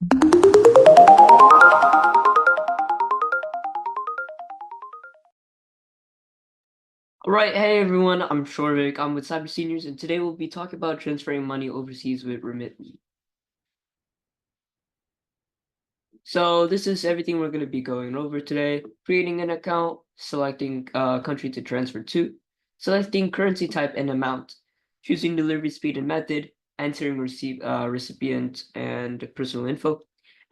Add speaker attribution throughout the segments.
Speaker 1: All right, hey everyone, I'm Shorvik. I'm with Cyber Seniors, and today we'll be talking about transferring money overseas with Remitly. So this is everything we're going to be going over today. Creating an account, selecting country to transfer to, selecting currency type and amount, choosing delivery speed and method, entering recipient and personal info,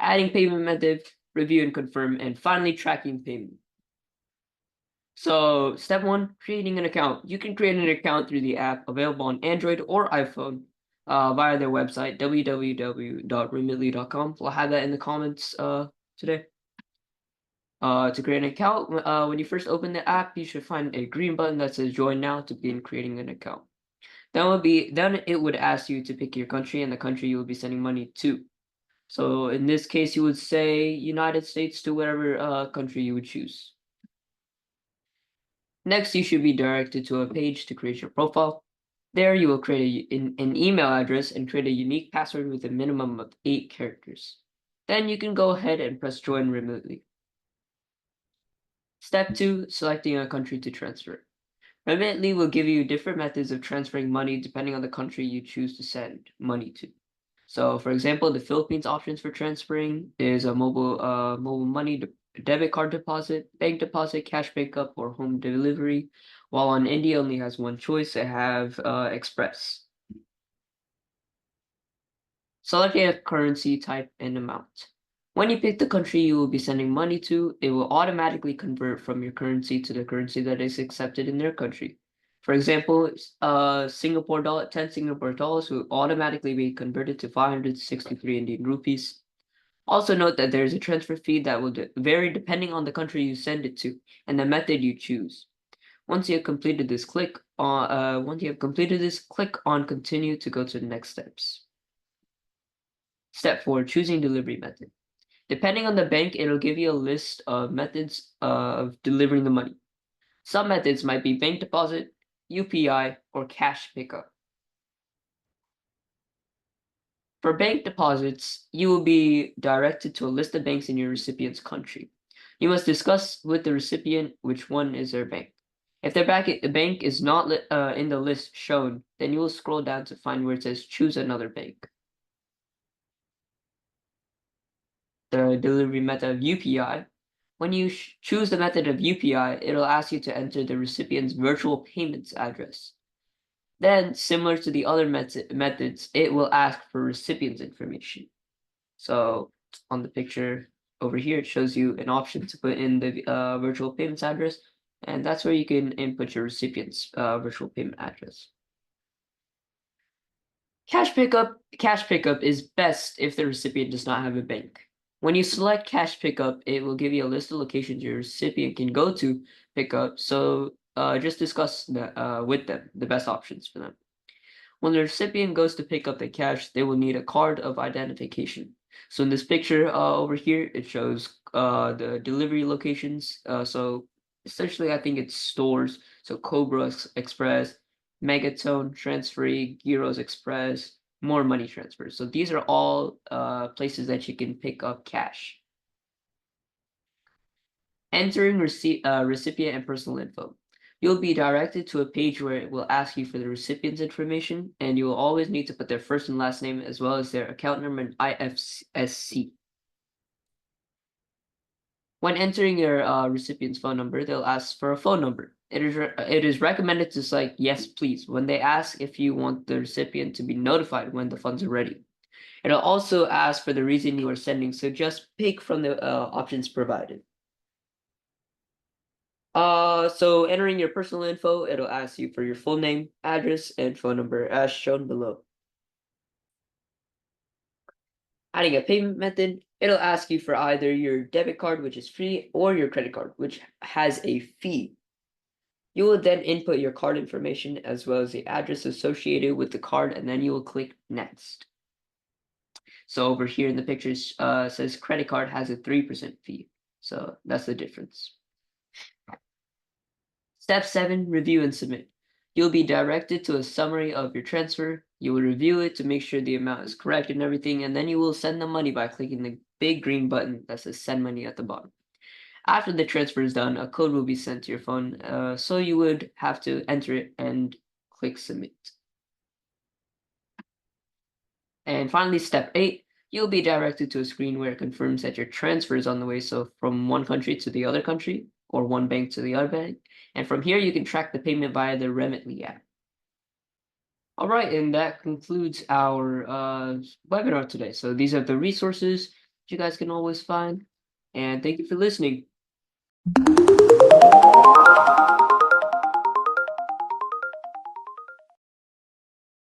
Speaker 1: adding payment method, review and confirm, and finally tracking payment. So step one, creating an account. You can create an account through the app available on Android or iPhone via their website, www.remitly.com. We'll have that in the comments today. To create an account, when you first open the app, you should find a green button that says join now to begin creating an account. Then it would ask you to pick your country and the country you will be sending money to. So in this case, you would say United States to whatever country you would choose. Next, you should be directed to a page to create your profile. There, you will create an email address and create a unique password with a minimum of 8 characters. Then you can go ahead and press join remotely. Step 2, selecting a country to transfer. Remitly will give you different methods of transferring money depending on the country you choose to send money to. So, for example, the Philippines options for transferring is a mobile money debit card deposit, bank deposit, cash pickup, or home delivery. While on India only has one choice, they have Express. Select a currency type and amount. When you pick the country you will be sending money to, it will automatically convert from your currency to the currency that is accepted in their country. For example, Singapore dollar, 10 Singapore dollars will automatically be converted to 563 Indian rupees. Also note that there is a transfer fee that will vary depending on the country you send it to and the method you choose. Once you have completed this, click on continue to go to the next steps. Step 4, choosing delivery method. Depending on the bank, it'll give you a list of methods of delivering the money. Some methods might be bank deposit, UPI, or cash pickup. For bank deposits, you will be directed to a list of banks in your recipient's country. You must discuss with the recipient which one is their bank. If their bank is not in the list shown, then you will scroll down to find where it says choose another bank. The delivery method of UPI. When you choose the method of UPI, it'll ask you to enter the recipient's virtual payments address. Then, similar to the other methods, it will ask for recipient's information. So on the picture over here, it shows you an option to put in the virtual payments address, and that's where you can input your recipient's virtual payment address. Cash pickup is best if the recipient does not have a bank. When you select cash pickup, it will give you a list of locations your recipient can go to pick up. So just discuss with them the best options for them. When the recipient goes to pick up the cash, they will need a card of identification. So in this picture over here, it shows the delivery locations. So essentially, I think it's stores. So Cobra Express, Megatone, Transferee, Gyros Express, More Money Transfers. So these are all places that you can pick up cash. Entering recipient and personal info. You'll be directed to a page where it will ask you for the recipient's information, and you will always need to put their first and last name as well as their account number and IFSC. When entering your recipient's phone number, they'll ask for a phone number. It is recommended to select yes, please when they ask if you want the recipient to be notified when the funds are ready. It'll also ask for the reason you are sending, so just pick from the options provided. So entering your personal info, it'll ask you for your full name, address, and phone number as shown below. Adding a payment method, it'll ask you for either your debit card, which is free, or your credit card, which has a fee. You will then input your card information as well as the address associated with the card, and then you will click next. So over here in the pictures, says credit card has a 3% fee. So that's the difference. Step 7, review and submit. You'll be directed to a summary of your transfer. You will review it to make sure the amount is correct and everything, and then you will send the money by clicking the big green button that says send money at the bottom. After the transfer is done, a code will be sent to your phone, so you would have to enter it and click submit. And finally, step 8, you'll be directed to a screen where it confirms that your transfer is on the way, so from one country to the other country, or one bank to the other bank. And from here, you can track the payment via the Remitly app. All right, and that concludes our webinar today. So these are the resources you guys can always find. And thank you for listening.